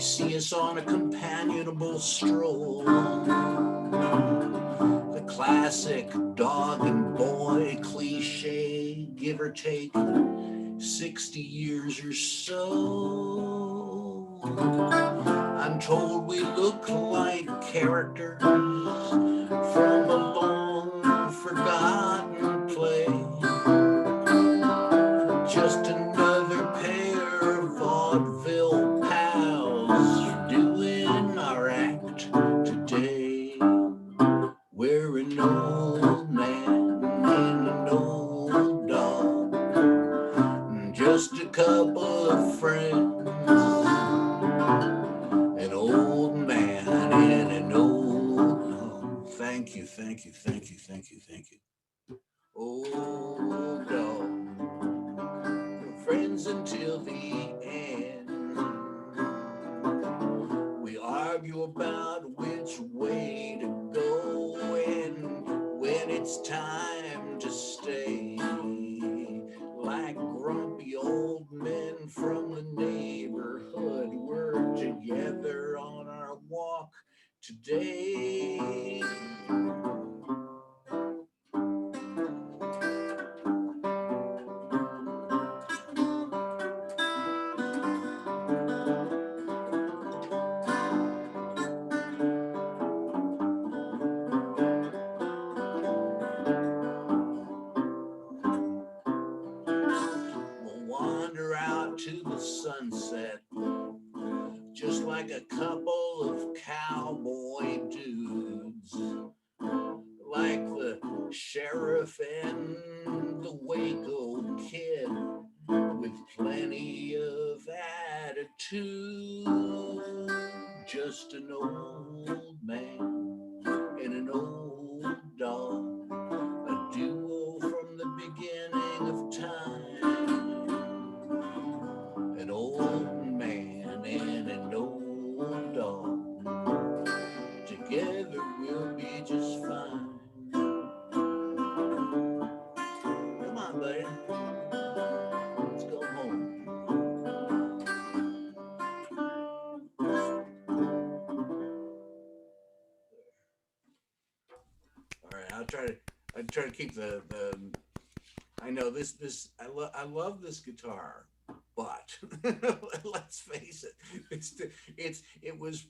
see us on a companionable stroll. The classic dog and boy cliche, give or take 60 years or so. I'm told we look like characters from a long forgotten play. Just another pair of vaudeville pals doing our act today. We're an old man and an old dog, just a couple of friends. An old man and an old dog. Thank you, thank you, thank you, thank you, thank you. Old dog. Friends until the end. We argue about which way to go, and when it's time to stay, like grumpy old men from the neighborhood, we're together on our walk today. To the sunset, just like a couple of cowboy dudes, like the sheriff and the Waco kid, with plenty of attitude. Just an old man and an old dog, a duo from the beginning of time. An old man and an old dog, together we'll be just fine. Come on, buddy, let's go home. All right, I'll try to keep the I know this I love this guitar. But let's face it, it was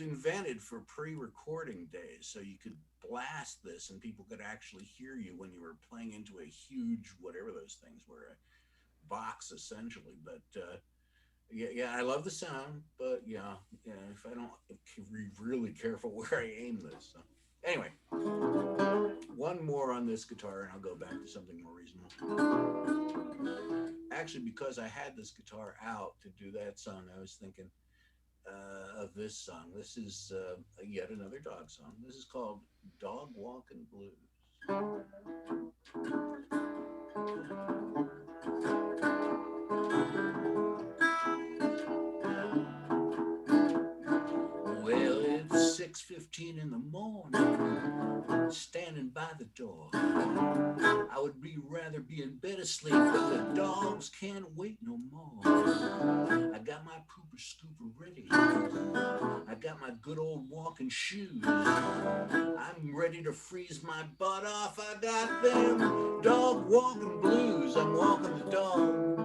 invented for pre-recording days, so you could blast this and people could actually hear you when you were playing into a huge whatever those things were, a box essentially. But yeah, I love the sound, but yeah, if I don't be really careful where I aim this. So. Anyway, one more on this guitar, and I'll go back to something more reasonable. Actually, because I had this guitar out to do that song, I was thinking of this song. This is yet another dog song. This is called Dog Walking Blues. Well, it's 6:15 in the morning, standing by the door. I would rather be in bed asleep, but the dogs can't wait no more. I got my pooper scooper ready. I got my good old walking shoes. I'm ready to freeze my butt off. I got them dog walking blues. I'm walking the dog.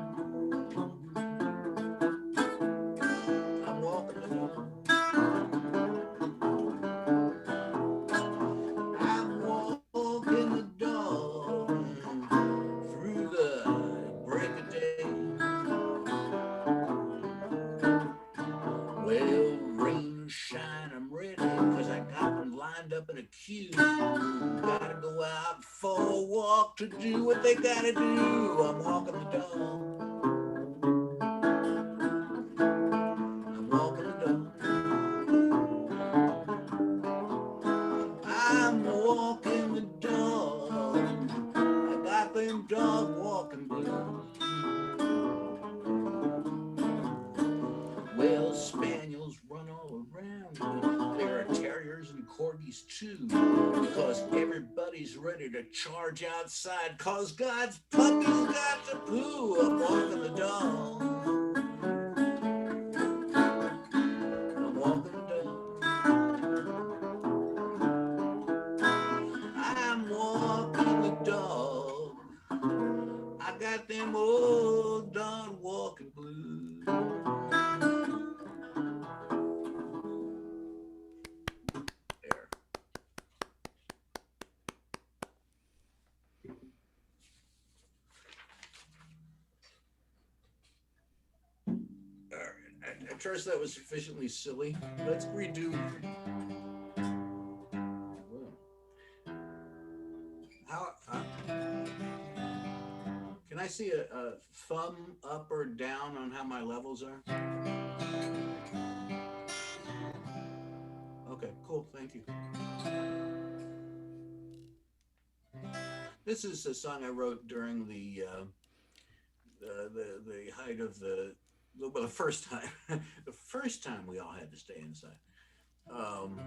I'm walking the dog. Up in a queue, gotta go out for a walk to do what they gotta do. I'm walking the dog. I'm walking the dog. I'm walking the dog. I got them dog walking blues. Well, spaniels run all around. There are terriers and corgis too, because everybody's ready to charge outside, cause God's puppies got to poo. I'm walking the dog. trust that was sufficiently silly. Let's redo. How can I see a thumb up or down on how my levels are? Okay, cool. Thank you. This is a song I wrote during the height of the first time the first time we all had to stay inside. Um,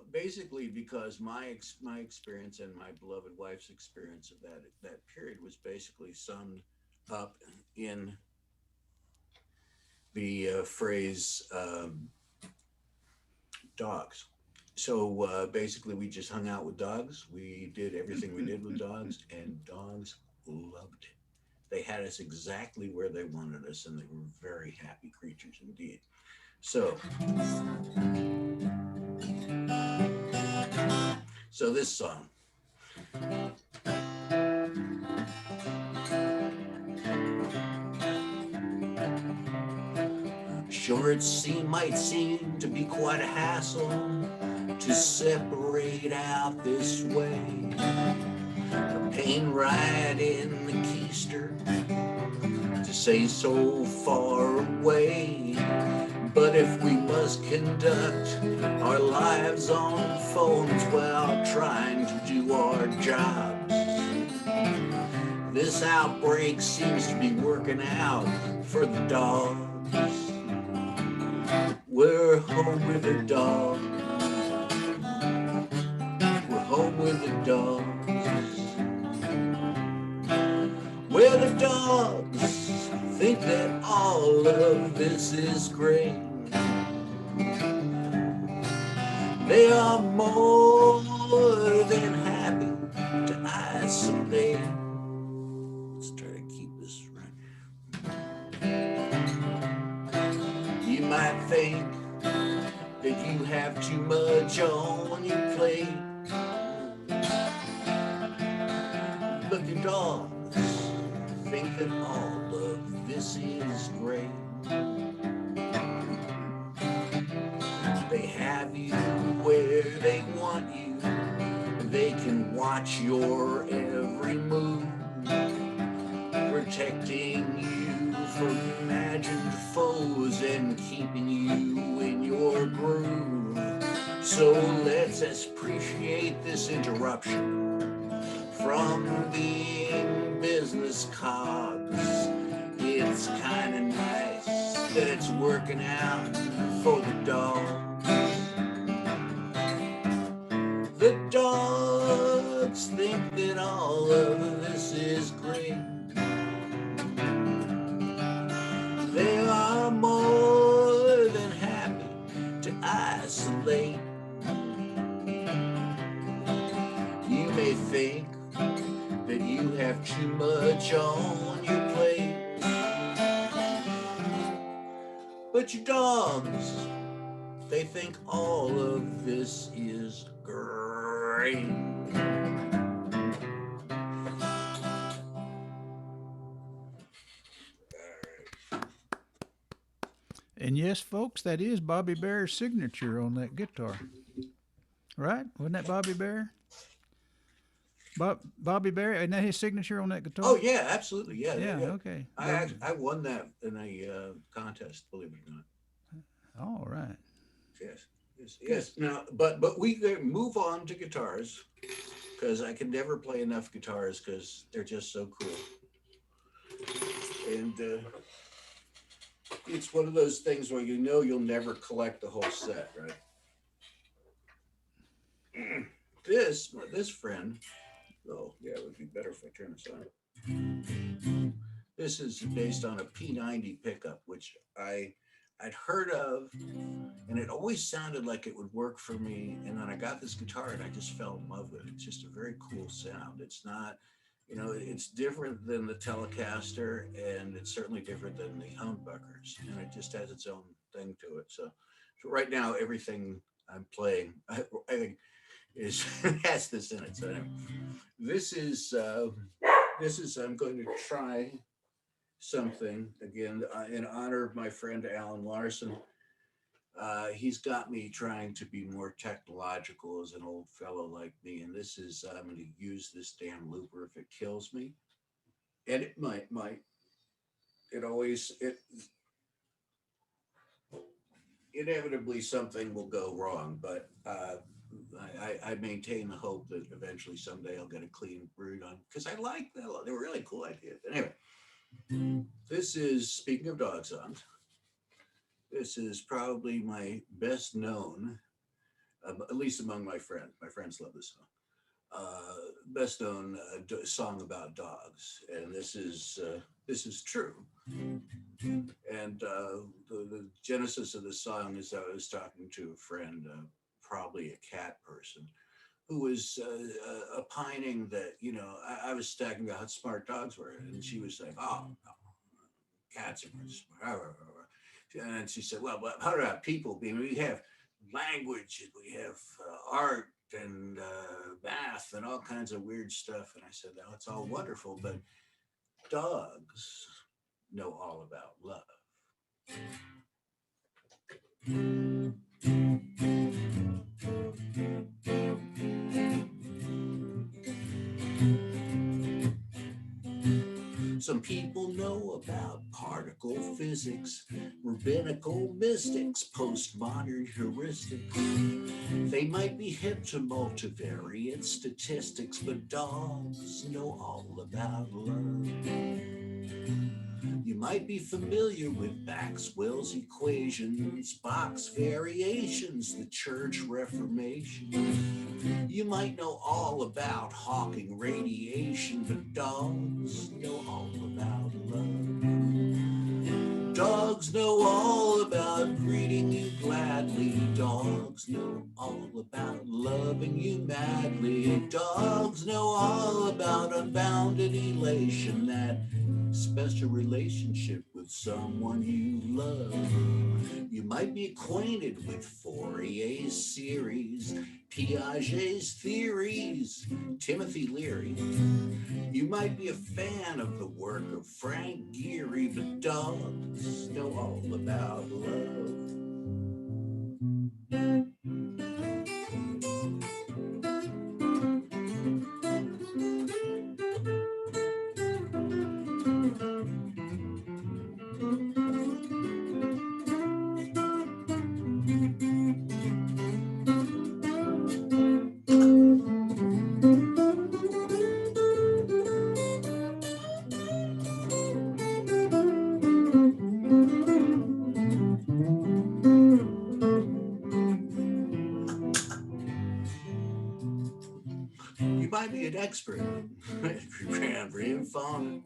Basically, because my experience and my beloved wife's experience of that period was basically summed up in the phrase dogs. So basically, we just hung out with dogs. We did everything we did with dogs, and dogs loved it. They had us exactly where they wanted us, and they were very happy creatures indeed. So, so this song. Sure, might seem to be quite a hassle to separate out this way. A pain right in the keister to say so far away. But if we must conduct our lives on phones while trying to do our jobs, this outbreak seems to be working out for the dogs. We're home with the dogs. We're home with the dogs. Where the dogs think that all of this is great. They are more than happy to isolate. Let's try to keep this right. You might think that you have too much on your plate, but the dogs think that all of this is great. They have you where they want you. They can watch your every move, protecting you from imagined foes and keeping you in your groove. So let's appreciate this interruption from being business cogs. It's kind of nice that it's working out for the dogs. The dogs think that all of this is great. They are more than happy to isolate. You may think that you have too much on your plate, but your dogs, they think all of this is great. And yes, folks, that is Bobby Bear's signature on that guitar. Right? Wasn't that Bobby Bear? Bobby Bear, isn't that his signature on that guitar? Oh yeah, absolutely. Yeah, Yeah, yeah. okay. I won that in a contest, believe it or not. All right. Yes, yes. Now, but we move on to guitars because I can never play enough guitars because they're just so cool. And it's one of those things where you know you'll never collect the whole set, right? This friend, oh yeah, it would be better if I turn this on. This is based on a P90 pickup, which I'd heard of, and it always sounded like it would work for me. And then I got this guitar, and I just fell in love with it. It's just a very cool sound. It's not, it's different than the Telecaster, and it's certainly different than the humbuckers, and it just has its own thing to it. So right now, everything I'm playing, I think, has this in it. So anyway, this is I'm going to try something again in honor of my friend Alan Larson. He's got me trying to be more technological as an old fellow like me, and this is I'm going to use this damn looper if it kills me, and it might. It always it inevitably something will go wrong, but I maintain the hope that eventually someday I'll get a clean brood on because I like that. They were really cool ideas. Anyway, this is speaking of dog songs. This is probably my best known, at least among my friends. My friends love this song. Best known song about dogs, and this is true. And the genesis of the song is I was talking to a friend, probably a cat person, who was opining that I was talking about how smart dogs were, and she was like, "Oh, no, cats are smart." And she said, "Well, but how about people? We have language, and we have art, and math, and all kinds of weird stuff." And I said, "No, it's all wonderful, but dogs know all about love." Some people know about particle physics, rabbinical mystics, postmodern heuristics. They might be hip to multivariate statistics, but dogs know all about love. You might be familiar with Maxwell's equations, Bach's variations, the Church Reformation. You might know all about Hawking radiation, but dogs know all about love. Dogs know all about greeting you gladly. Dogs know all about loving you madly. Dogs know all about unbounded elation, that special relationship with someone you love. You might be acquainted with Fourier's series, Piaget's theories, Timothy Leary. You might be a fan of the work of Frank Gehry, but dogs know all about love. You might be an expert in fauna,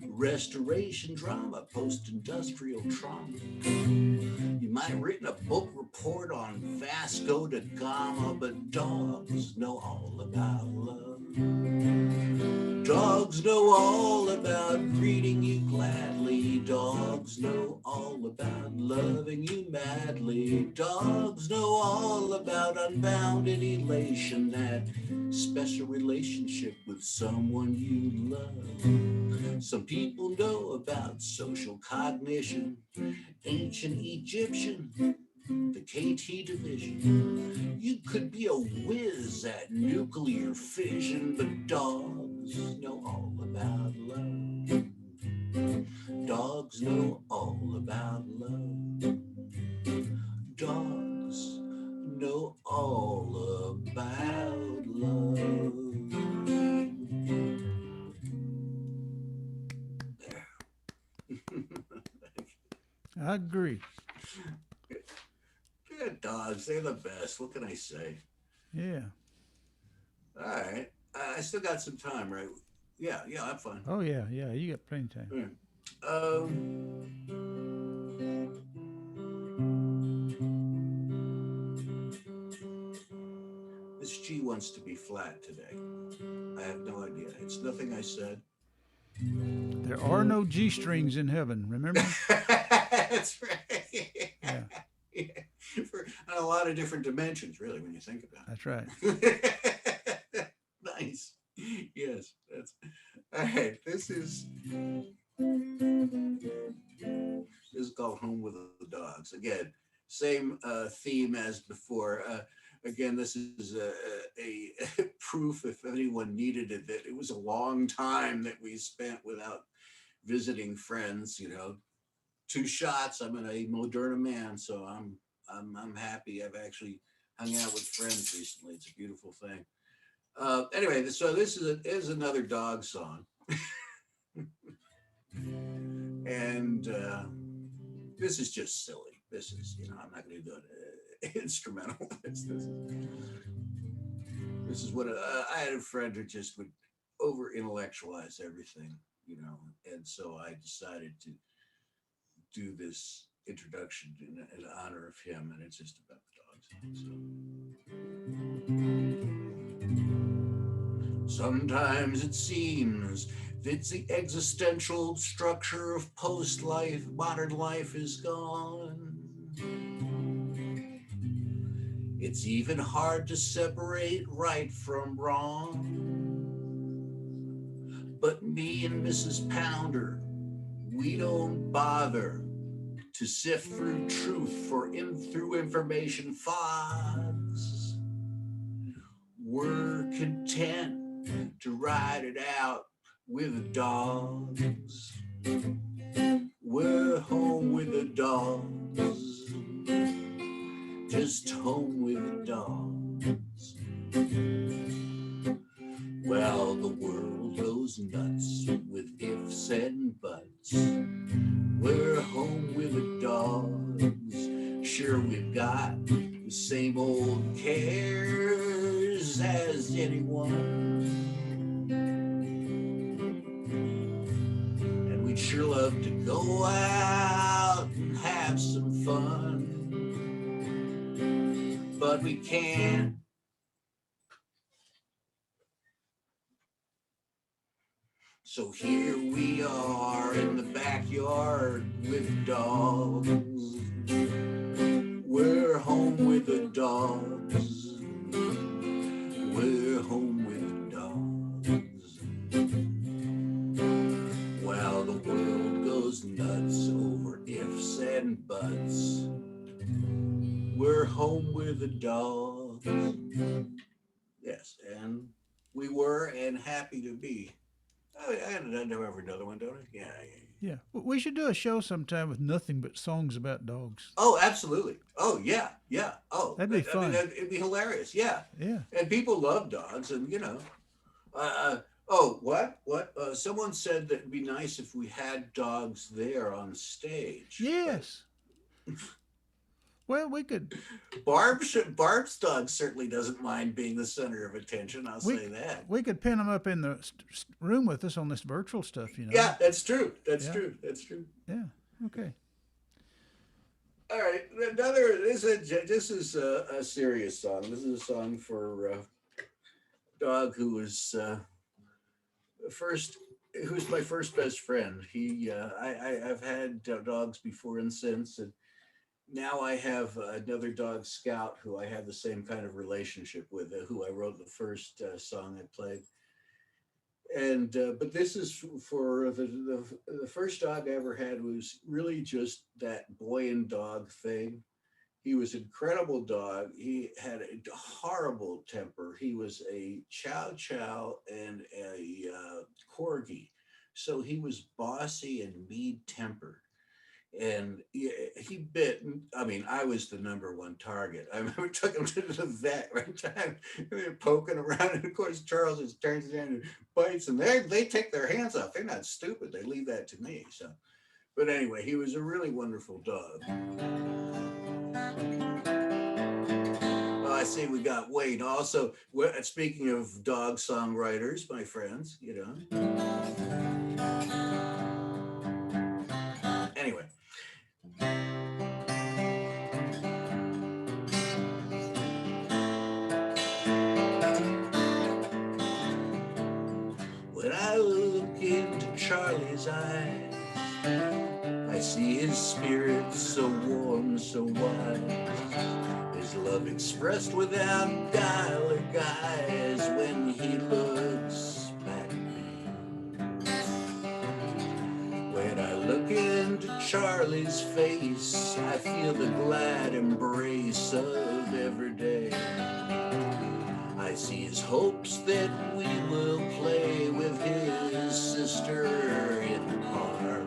restoration drama, post-industrial trauma. You might have written a book report on Vasco da Gama, but dogs know all about love. Dogs know all about greeting you gladly. Dogs know all about loving you madly. Dogs know all about unbounded elation, that special relationship with someone you love. Some people know about social cognition, ancient Egyptian, the KT division. You could be a whiz at nuclear fission, but dogs know all about love. Dogs know all about love. Dogs know all about love. I agree. Good dogs, they're the best. What can I say? Yeah. All right. I still got some time, right? Yeah, yeah, I'm fine. Oh yeah, yeah. You got plenty of time. Yeah. This G wants to be flat today. I have no idea. It's nothing I said. There are no G strings in heaven. Remember? That's right. Yeah. Yeah. For on a lot of different dimensions, really, when you think about That's right. it. Nice. Yes, that's all right. This is home with the dogs. Again, same theme as before. Again, this is a proof, if anyone needed it, that it was a long time that we spent without visiting friends. You know, 2 shots. I'm a Moderna man, so I'm happy. I've actually hung out with friends recently. It's a beautiful thing. Anyway, so this is another dog song, and this is just silly. This is, you know, I'm not going to do an instrumental. This is what I had a friend who just would over intellectualize everything, you know, and so I decided to do this introduction in honor of him, and it's just about the dogs. So. Sometimes it seems that the existential structure of post-life, modern life is gone. It's even hard to separate right from wrong. But me and Mrs. Pounder, we don't bother to sift through truth through information fogs. We're content to ride it out with the dogs. We're home with the dogs. Just home with the dogs. Well, the world goes nuts with ifs and buts. We're home with the dogs. Sure, we've got the same old cares as anyone. And we'd sure love to go out and have some fun. But we can't. So here we are in the backyard with dogs. We're home with the dogs. We're home with the dogs. Well, the world goes nuts over ifs and buts. We're home with the dogs. Yes, and we were and happy to be. I have another one, don't I? Yeah. Yeah. We should do a show sometime with nothing but songs about dogs. Oh, absolutely. Oh, yeah, yeah. Oh, That'd be fun. It'd be hilarious. Yeah. Yeah. And people love dogs, and you know. Oh, what? Someone said that it'd be nice if we had dogs there on stage. Yes. Well, we could. Barb's dog certainly doesn't mind being the center of attention. I'll say that. We could pin them up in the room with us on this virtual stuff, you know. Yeah, that's true. That's true. Yeah. Okay. All right. This is a serious song. This is a song for a dog who was who's my first best friend. I've had dogs before and since, and now I have another dog, Scout, who I have the same kind of relationship with, who I wrote the first song I played. And but this is for the first dog I ever had. Was really just that boy and dog thing. He was an incredible dog. He had a horrible temper. He was a chow chow and a corgi, so he was bossy and mean tempered. And he bit. I mean, I was the number one target. I remember took him to the vet one time. They were poking around, and of course Charles just turns it in and bites, and they take their hands off. They're not stupid. They leave that to me. So, but anyway, he was a really wonderful dog. Oh, I see. We got Wade. Also, speaking of dog songwriters, my friends, you know. Anyway. When I look into Charlie's eyes, I see his spirit so warm, so wise. His love expressed without guile or guise when he looks back at me. When I look into Charlie's Charlie's face, I feel the glad embrace of every day. I see his hopes that we will play with his sister in the park.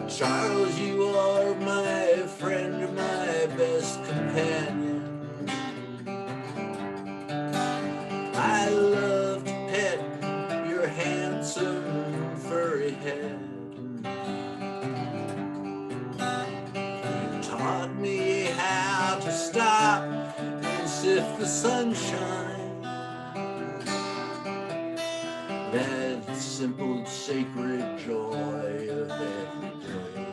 Charles, you are my friend, my best companion. I love to pet your handsome furry head. You taught me how to stop and sift the sunshine. That simple, sacred joy of every day.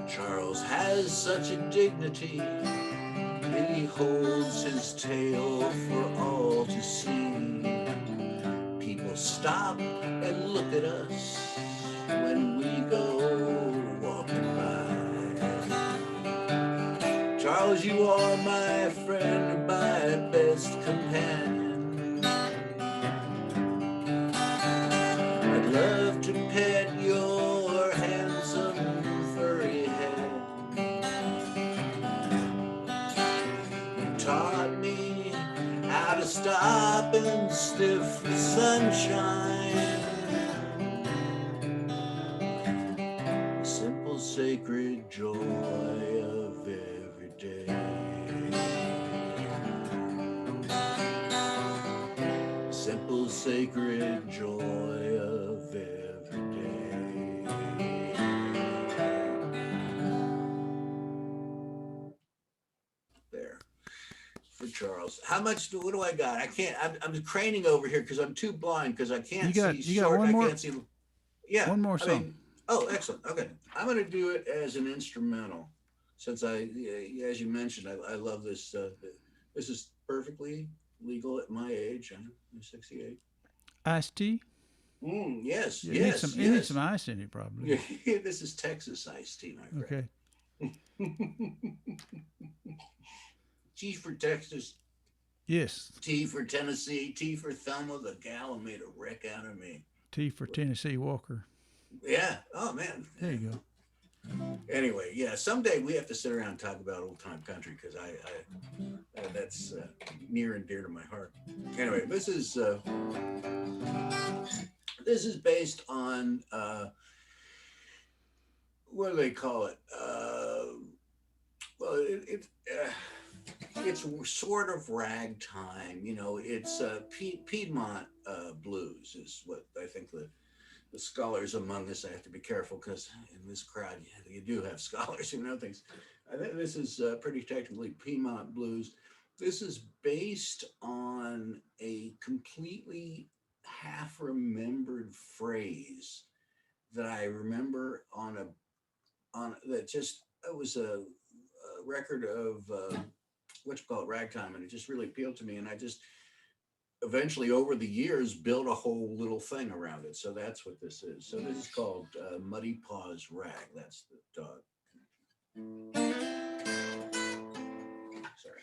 Charles has such a dignity. He holds his tail for all to see. People stop and look at us when we go walking by. Charles, you are my friend, my best companion. I'd love to pet your handsome furry head. Taught me how to stop and sniff the sunshine. The simple sacred joy of every day. Simple sacred joy of every day. There. For Charles. How much what do I got? I can't. I'm craning over here because I'm too blind because I can't see you got short. one I more can't see. Yeah. one more I song. mean, oh, excellent. Okay, I'm going to do it as an instrumental, since as you mentioned, I love this. This is perfectly legal at my age. I'm 68. Iced tea. Yes, Yeah, yes, it needs yes. some ice in it probably. This is Texas iced tea, my Okay. friend. T for Texas. Yes. T for Tennessee. T for Thelma, the gal who made a wreck out of me. T for Tennessee Walker. Yeah. Oh man. There you go. Anyway, yeah. Someday we have to sit around and talk about old time country because that's near and dear to my heart. Anyway, this is based on what do they call it? Well, it's sort of ragtime. You know, it's Piedmont blues is what I think the scholars among us. I have to be careful because in this crowd you do have scholars who know things. I think this is pretty technically Piedmont blues. This is based on a completely half remembered phrase that I remember on that just it was a record of what you call it ragtime, and it just really appealed to me, and I just eventually over the years built a whole little thing around it. So that's what this is. So this is called Muddy Paws Rag. That's the dog. Sorry.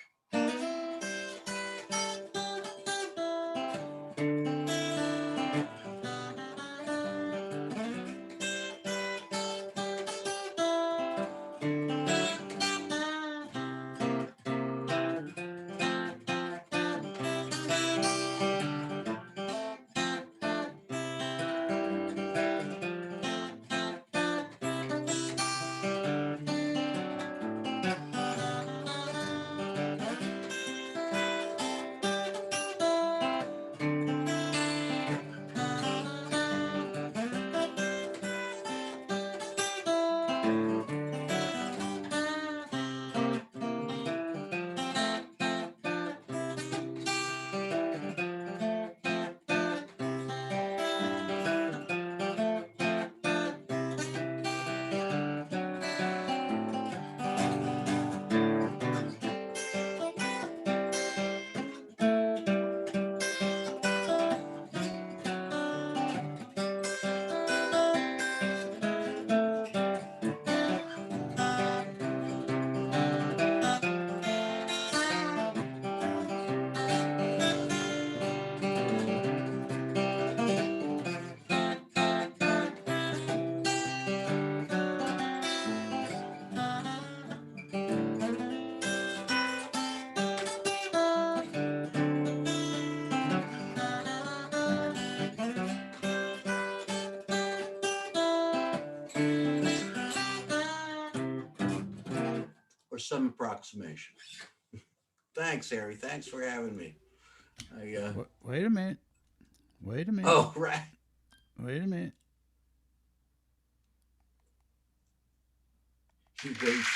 or some approximation. Thanks, Harry. Thanks for having me. Wait a minute. Wait a minute. Oh, right. Wait a minute. He waits.